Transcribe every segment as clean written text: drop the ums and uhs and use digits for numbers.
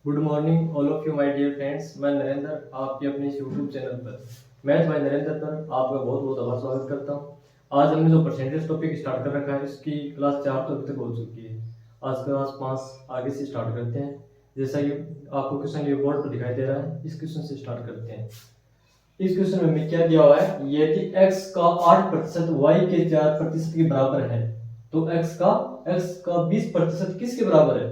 Good morning all of you my dear friends. मैं नरेंद्र आपके अपने इस यूट्यूब चैनल पर मैथ बाय नरेंद्र पर आपका बहुत बहुत आभार स्वागत करता हूं। आज हमने जो परसेंटेज टॉपिक स्टार्ट कर रखा है इसकी क्लास 4 तो अभी तक हो चुकी है। आज क्लास 5 आगे से स्टार्ट करते हैं। जैसा कि आपको क्वेश्चन ये बोर्ड पर दिखाई दे रहा है, इस क्वेश्चन से स्टार्ट करते हैं। इस क्वेश्चन में क्या दिया हुआ है, यदि x का 8% y के 4% के बराबर है तो x का 20% किसके बराबर है।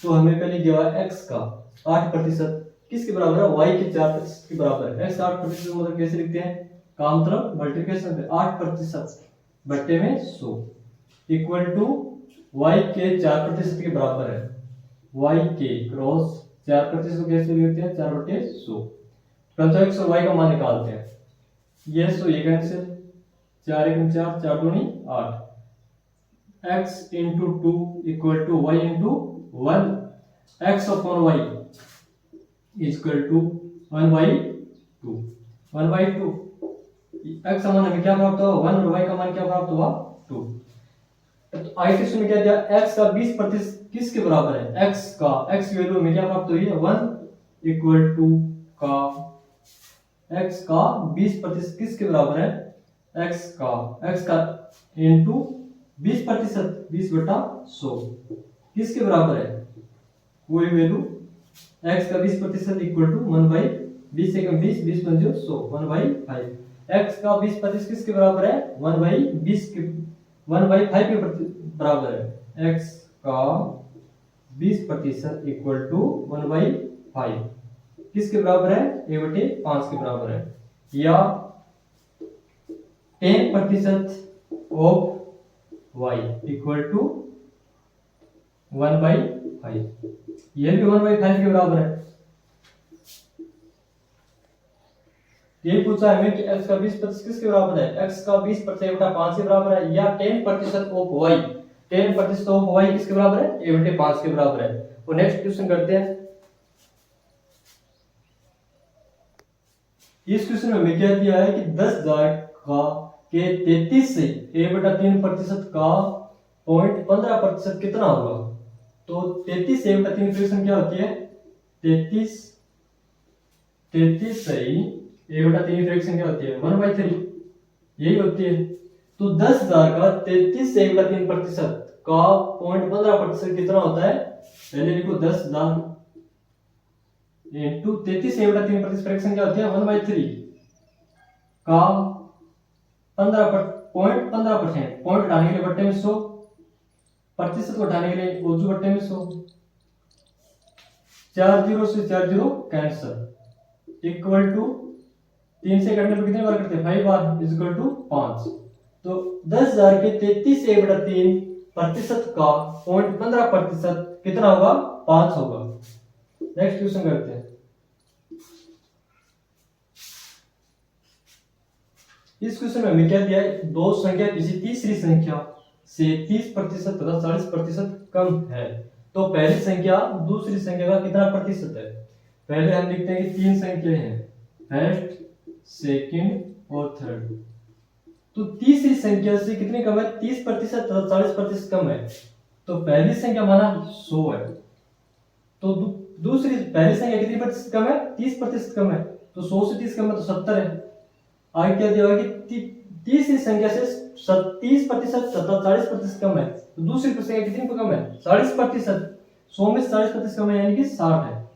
तो हमें पहले दिया हुआ है x का 8% किसके बराबर है, y के 4% के बराबर है। x 8% मतलब कैसे लिखते हैं, काम तरफ मल्टीप्लिकेशन पे 8% बट्टे में 100 इक्वल टू y के 4% के बराबर है। y के क्रॉस 4% को कैसे लिखते हैं, 4/100। तो x और y का मान निकालते हैं। ये 100 ये कैंसिल, 4 1 4 4 दूनी 8, x into 2 equal to y into 1, x upon y equal to 1/2 1/2। x का मान हमें क्या प्राप्त हुआ 1 और y का मान क्या प्राप्त हुआ 2। तो आई क्वेश्चन में क्या दिया, x का 20% किसके बराबर है, x की वैल्यू हमें क्या प्राप्त हुई है 1 इक्वल टू का x का 20% किसके बराबर है, x का इंटू 20% 20/100 किसके बराबर है, कोई वैल्यू x का 20% इक्वल टू 1/20 से 20 20 पंजे 100 1/5। x का 20% किसके बराबर है, 1/20 के 1/5 के बराबर है। x का 20% इक्वल टू 1/5 किसके बराबर है, a/5 के बराबर है। या 10% ऑफ y इक्वल टू 1/5, ये भी 1/5 के बराबर है। ये पूछा है हमें कि x का 20% किसके बराबर है, x का 20% a/5 के बराबर है। या 10% ऑफ y 10% ऑफ y किसके बराबर है, a/5 के बराबर है। तो नेक्स्ट क्वेश्चन करते हैं। इस क्वेश्चन में हमें क्या दिया है कि 10,000 का के 33 से a/3% का 0.15% कितना होगा। तो 33 से a/3 फ्रैक्शन क्या होती है, 33 से a/3 फ्रैक्शन क्या होती है 1/3, यही होती है। तो 10,000 का 33 से a/3% का 0.15% कितना होता है, पहले लिखो 10,000 इंटू 33 से a/3% फ्रैक्शन क्या होती है 1/3 का 15% पॉइंट हटाने के लिए बट्टे में 100, प्रतिशत को हटाने के लिए ओजू बट्टे में 100, 4 0 से 4 0 कैंसिल इक्वल टू 3 से कटने पर कितने बार करते हैं 5 बार इक्वल टू 5। तो 10,000 के 33 से बटा 3% का 0.15% कितना होगा 5 होगा। नेक्स्ट क्वेश्चन करते हैं। इस क्वेश्चन में हमें क्या दिया है, दो संख्या किसी तीसरी संख्या से 30% तथा 40% कम है तो पहली संख्या दूसरी संख्या का कितना प्रतिशत है। पहले हम लिखते हैं कि तीन संख्याएं हैं, फर्स्ट सेकंड और थर्ड। तो तीसरी संख्या से कितनी कम है 30% तथा 40% कम है। तो पहली संख्या माना 100 है, तो दूसरी पहली संख्या कितनी प्रतिशत कम है 30% कम है। तो 100 से 30 कम है तो 70 है। आगे क्या दिया कि तीसरी संख्या से 30% तथा 40% कम है तो दूसरी संख्या कितनी कम है 40%। 100 में 40% कम है यानी कि 60 है,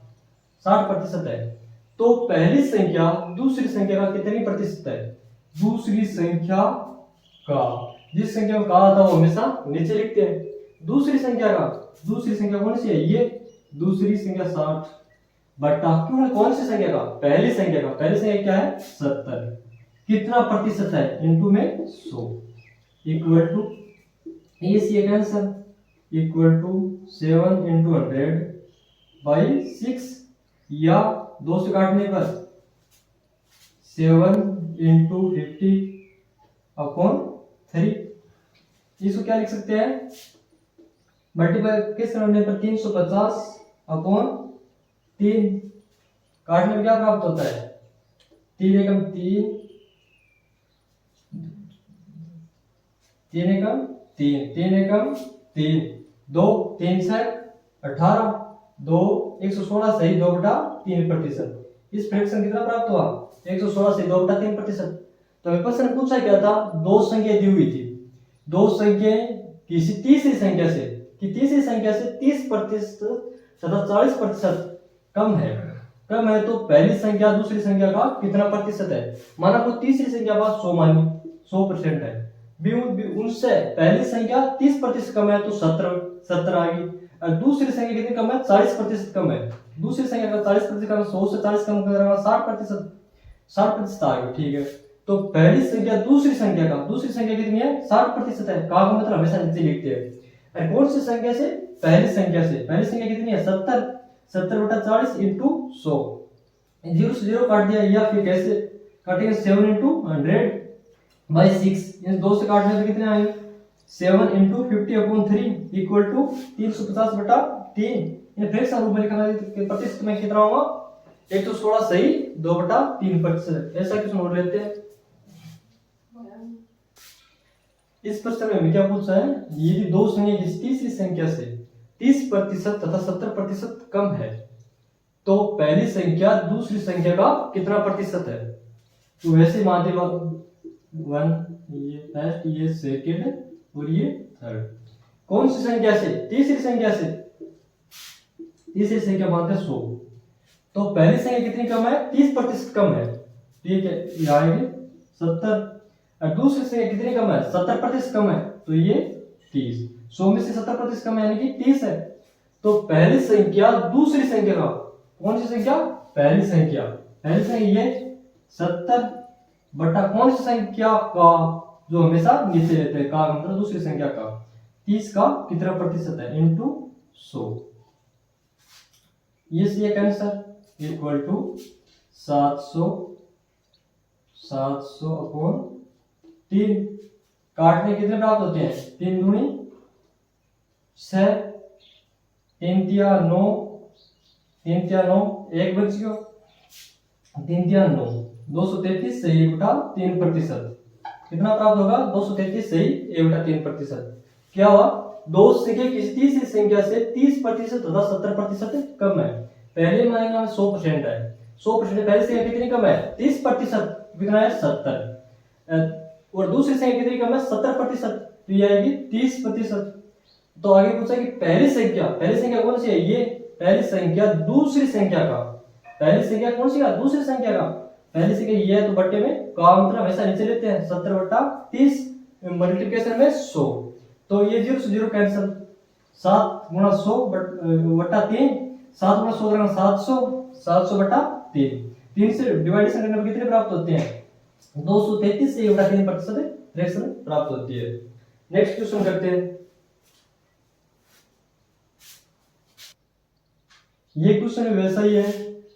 60% है। तो पहली संख्या दूसरी संख्या का कितनी प्रतिशत है, दूसरी संख्या का, जिस संख्या को कहा था वो हमेशा नीचे लिखते हैं। दूसरी संख्या कौन सी है, ये दूसरी संख्या 60 बटा क्यों कौन सी संख्या का, पहली संख्या क्या है 70, कितना प्रतिशत है इनटू में 100 equal to answer equal to 7 into 100/6 या 2 से काटने पर 7 इंटू 50/3। इसको क्या लिख सकते हैं, मल्टीप्लाई कैसे करने पर 350/3, काटने में क्या प्राप्त होता है 3 एकम 3 3 एकम 3 3 एकम 3 2 3 से 18 116 सही 2/3%। इस फ्रैक्शन कितना प्राप्त हुआ? 116 सही 2/3%। तो हमें प्रश्न पूछा क्या था? दो संख्या दी हुई थी, दो संख्या किसी तीसरी संख्या से, कि तीसरी संख्या से 30% तथा 40% कम है। कम है तो पहली संख्या दूसरी संख्या का कितना प्रतिशत है? माना कोई तीसरी संख्या बात 100 मानी, 100% है। उनसे पहली संख्या 30% कम है तो 70 आ गई। और दूसरी संख्या कितनी कम है? 40% कम है। दूसरी संख्या का 40% कम, 100 से 40 कम करेगा 60%, 60% आ गई। ठीक है, तो पहली संख्या दूसरी संख्या का, दूसरी संख्या कितनी है? 60% है। का मतलब हमेशा नीचे लिखते हैं। और कौन सी संख्या से? पहली संख्या से। पहली संख्या कितनी है? 70, 70/40 इंटू 100। 0 से 0 काट दिया, या फिर कैसे काटेंगे? 7 इंटू 100/6। इन दो से काटने पे कितने आएंगे? 7 इंटू 50/3 इक्वल टू 350/3। इन फ्रैक्शन रूप में लिखना है, प्रतिशत में कितना होगा? 116 सही 2/3%। ऐसा क्वेश्चन और लेते हैं। इस प्रश्न में हमें क्या पूछा है? यदि दो संख्या किसी तीसरी संख्या से 30% तथा 70% कम है तो पहली संख्या दूसरी संख्या का कितना प्रतिशत है? तो वैसे मानते 1, ये फर्स्ट, ये सेकंड और ये थर्ड। कौन सी संख्या से? तीसरी संख्या से। तीसरी संख्या मानते 100। तो पहली संख्या कितनी कम है? 30% कम है। ठीक है, ये आएगी 70। और दूसरी संख्या कितनी कम है? 70% कम है, तो ये 30। 100 में से 70% कम है यानी कि 30 है। तो पहली संख्या दूसरी संख्या का, कौन सी संख्या? पहली संख्या। पहली संख्या ये 70 बटा कौन सी संख्या का, जो हमेशा नीचे रहते हैं, का मतलब दूसरी संख्या का, 30 का कितना प्रतिशत है? इंटू 100। ये सी एक आंसर इक्वल टू 700 अपॉन 3। काटने कितने प्राप्त होते हैं? 3 दूनी 6, 3 तिया 9, 3 तिया 9, एक बच गयो, 3 तिया 9, 233 सही 1/3%। कितना प्राप्त होगा? 233 सही 1/3%। क्या हुआ? दो संख्या किसी तीसरी संख्या से 30% तथा 70% कम है। पहले मानेगा 100% है, 100% पहली संख्या कितनी कम है? 30%। कितना है? 70। और दूसरी संख्या कितनी कम है? 70%, तो ये आएगी 30%। तो आगे पूछा कि पहली संख्या कौन सी है? ये पहली संख्या दूसरी संख्या का, पहली संख्या कौन सी का? दूसरी संख्या का। पहली संख्या ये है तो बट्टे में का मतलब हमेशा नीचे लेते हैं, 70/30 मल्टीप्लिकेशन में 100। तो ये 0 से 0 कैंसिल, 7 गुणा 100/3, 7 गुणा 100 करेंगे 700, 700/3। 3 से डिवाइडेशन करने पर कितने प्राप्त होते हैं? 233 से 1/3% फ्रैक्शन प्राप्त होती है। नेक्स्ट क्वेश्चन करते हैं। ये क्वेश्चन वैसा ही है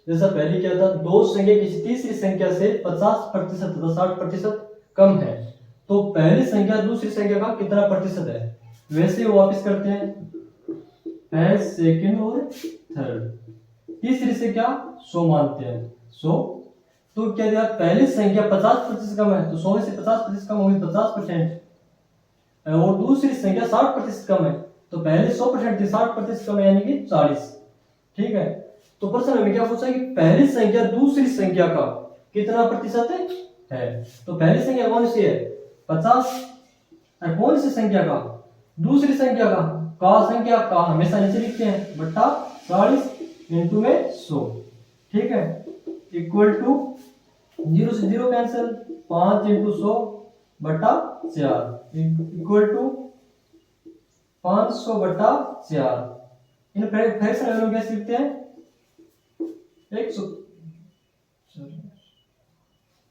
जैसा पहले क्या था। दो संख्या किसी तीसरी संख्या से 50% तथा 60% कम है तो पहली संख्या दूसरी संख्या का कितना प्रतिशत है? वैसे वापस करते हैं, फर्स्ट, सेकंड और थर्ड। तीसरी संख्या 100 मानते हैं, 100। तो क्या दिया? पहली संख्या 50% कम है तो 100 में से 50% कम होगी 50%। और दूसरी संख्या 60% कम है तो पहले 100% थी, 60% कम है यानी कि 40। ठीक है, तो प्रश्न में क्या पूछा है कि पहली संख्या दूसरी संख्या का कितना प्रतिशत है? तो पहली संख्या कौन सी है? 50। और कौन सी संख्या का? दूसरी संख्या का संख्या का हमेशा नीचे लिखते हैं, बट्टा 40 इंटू में 100। ठीक है, इक्वल टू 0 से 0 कैंसिल, 5 इंटू 100/4 इक्वल टू 500/4। इन फ्रैक्शन वैल्यू कैसे लिखते हैं? 100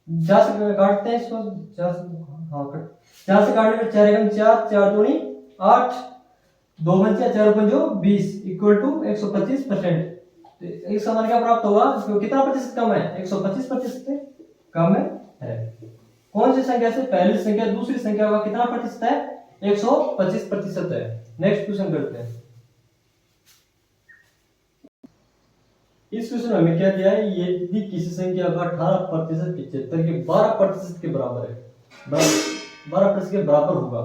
4 से काटते हैं इसको, 4 से, हाँ कट, 4 से काटने पर 4 एकम 4, 4 दूनी 8, 2 बचा 4 पंजो 20 इक्वल टू 125%। तो एक समान क्या प्राप्त होगा? कितना प्रतिशत कम है? 125% कम है। कौन सी संख्या से पहली संख्या दूसरी संख्या का कितना प्रतिशत है? 125% है। नेक्स्ट क्वेश्चन करते हैं। इस क्वेश्चन में हमें क्या दिया है? यदि किसी संख्या का 18% 75 के 12% के बराबर है, 12% के बराबर होगा,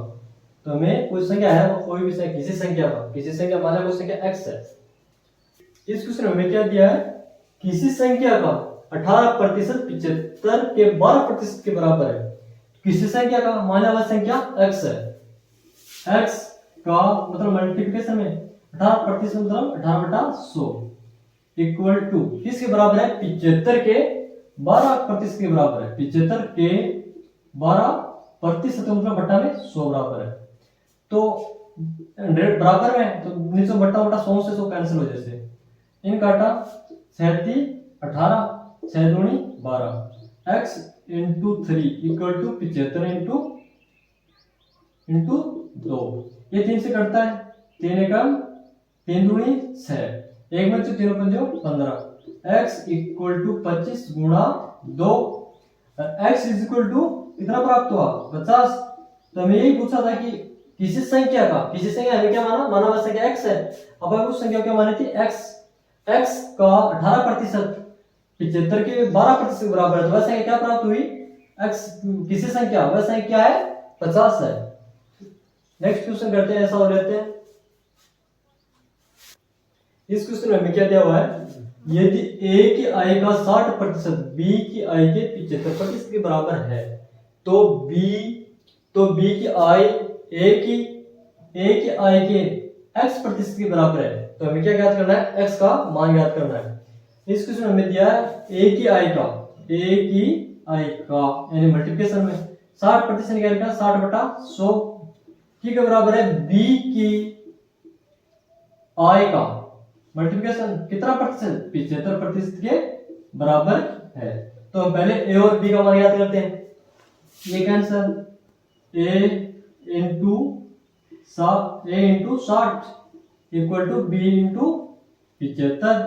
तो हमें कोई संख्या है, वो कोई भी संख्या, किसी संख्या का, किसी संख्या माना कोई संख्या x है, इस क्वेश्चन में हमें क्या दिया है, किसी संख्या का 18% 75 के 12% के बराबर है। किसी संख्या का, मान लिया वह संख्या x है, x का मतलब मल्टीप्लिकेशन में 18% मतलब 18/100 इक्वल टू किसके बराबर है, 75 के 12% के बराबर है। 75 के 12% मतलब बट्टा में 100 बराबर है। तो 100 बराबर में तो नीचे बट्टा बट्टा 100 से 100 कैंसिल हो जैसे इन काटा 37 18 6 दूनी 12 x into 3 equal to 75 into 2। ये 3 से कटता है, 3 एकम 3 दूनी 6, एक में 3 पंजो 15, x इक्वल टू 25 गुणा 2, x इज इक्वल टू कितना प्राप्त हुआ 50। तो हमें यही पूछा था कि किसी संख्या का, किसी संख्या हमें क्या माना, माना हुआ संख्या x है। अब हमें उस संख्या को क्या मानी थी, x का 18% 75 के 12% के बराबर है। तो वह संख्या क्या प्राप्त हुई, x किसी संख्या, वह संख्या है 50 है। नेक्स्ट क्वेश्चन करते हैं, ऐसा हो लेते हैं। इस क्वेश्चन में हमें क्या दिया हुआ है, यदि a की आय का 60% b की आय के 75% के बराबर है तो b की आय a की आय के x% के बराबर है। तो हमें क्या ज्ञात करना है, x का मान ज्ञात करना है। इस क्वेश्चन में हमें दिया है a की आय का यानी मल्टीप्लिकेशन में 60% क्या लिखा, 60/100 के बराबर है b की आय का मल्टीप्लिकेशन कितना प्रतिशत, 75% के बराबर है। तो हम पहले a और b का मान याद करते हैं। ये cancel a into 60 equal to b into 75।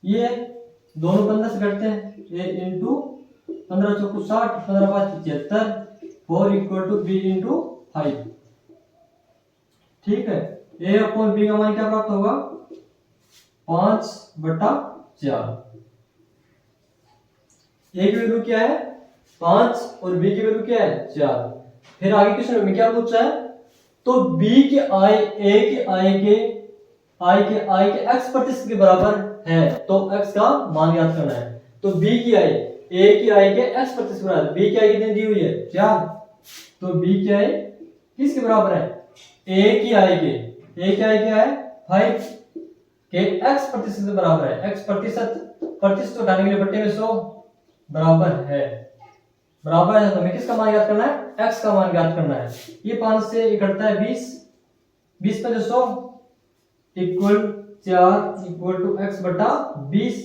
ये दोनों 15 से घटते हैं, a इंटू 15 चौको 60 15 5 75 4 इक्वल टू b इंटू 5। ठीक है, a अपॉन b का मान क्या प्राप्त होगा, 5/4। a की वैल्यू क्या है 5 और b की वैल्यू क्या है 4। फिर आगे क्वेश्चन में क्या पूछा है, तो b की आय a की आय के x% के बराबर है तो x का मान ज्ञात करना है। तो b की आय a की आय के x% के बराबर, b की आय कितनी दी हुई है 4, तो b की आय किसके बराबर है, a की आय क्या है 5 के x% के बराबर है। x% तो उठाने के लिए बट्टे में 100 बराबर है तो हमें किसका मान ज्ञात करना है, x का मान ज्ञात करना है। ये 5 से इकट्ठा है 20 पे जो 100 इक्वल 4 इक्वल टू x/20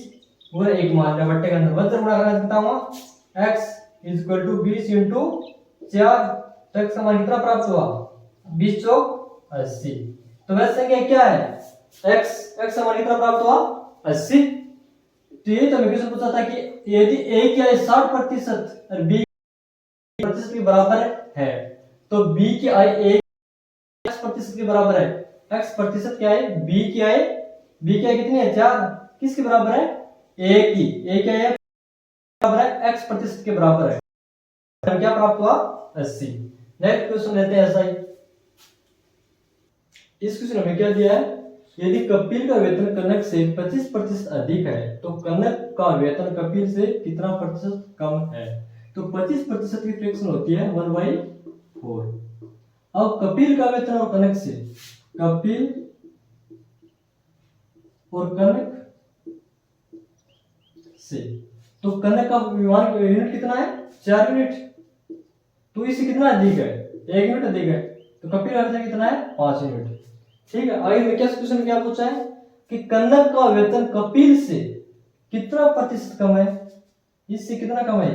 वो एक मान है बट्टे के अंदर 1 से गुणा करना कितना हुआ, x is equal to 20 into 4। तो x का मान कितना प्राप्त हुआ, 20 चौक 80। तो वह संख्या क्या है, x का मान कितना प्राप्त हुआ 80। तो ये तो हमें क्वेश्चन पूछा था कि यदि a की आय 60% और b प्रतिशत के बराबर है तो b की आय x% के बराबर है। x% क्या है, b की आय कितनी है 4, किसके बराबर है, a की आय बराबर है x% के बराबर है। क्या प्राप्त हुआ 80। नेक्स्ट क्वेश्चन लेते हैं ऐसा ही। इस क्वेश्चन में क्या दिया है, यदि कपिल का वेतन कनक से 25% अधिक है तो कनक का वेतन कपिल से कितना प्रतिशत कम है। तो 25% की फ्रैक्शन होती है 1/4। अब कपिल का वेतन और कनक से तो कनक का यूनिट कितना है 4 यूनिट, तो इसे कितना अधिक है 1 यूनिट अधिक है, तो कपिल का वेतन कितना है 5 यूनिट। ठीक है, आगे में क्या क्वेश्चन क्या पूछा है कि कनक का वेतन कपिल से कितना प्रतिशत कम है, इससे कितना कम है,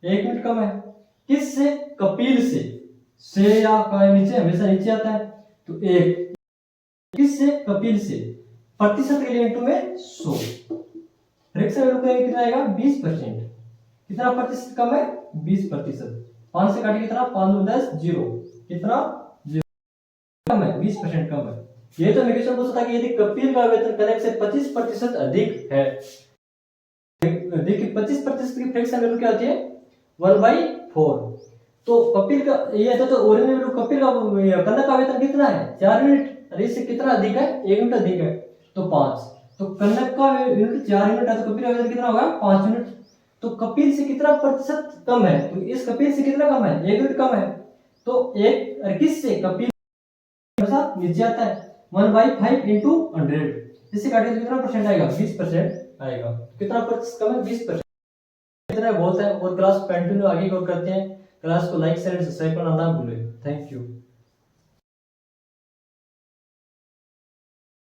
1 यूनिट कम है। किससे, कपिल से या का नीचे हमेशा नीचे आता है तो 1, किससे, कपिल से। प्रतिशत के लिए इंटू में 100, फ्रैक्शन वैल्यू कितना आएगा 20%। कितना प्रतिशत कम है 20%। 5 से काटे कितना 5 और 10 0, कितना कम है 20% कम है। ये तो क्वेश्चन पूछा था कि यदि कपिल का वेतन कनक से 25% अधिक है, देखिए 25% की फ्रैक्शन वैल्यू क्या होती है 1/4। तो कपिल का ये तो ओरिजिनल वैल्यू कपिल का कनक का वेतन कितना है 4 यूनिट और इससे कितना अधिक है 1 यूनिट अधिक है। तो 5, तो कनक का यूनिट 4 यूनिट है, तो कपिल का वजन कितना होगा 5 यूनिट। तो कपिल से कितना प्रतिशत कम है, तो इस कपिल से कितना कम है 1 यूनिट कम है। तो एक और किससे कपिल हमेशा नीचे आता है 1/5 इंटू 100, इससे काटेंगे कितना परसेंट आएगा 20% आएगा। कितना प्रतिशत कम है 20%। इतना बहुत है। और क्लास कंटिन्यू आगे और करते हैं। क्लास को लाइक शेयर सब्सक्राइब करना ना भूलें। Thank you.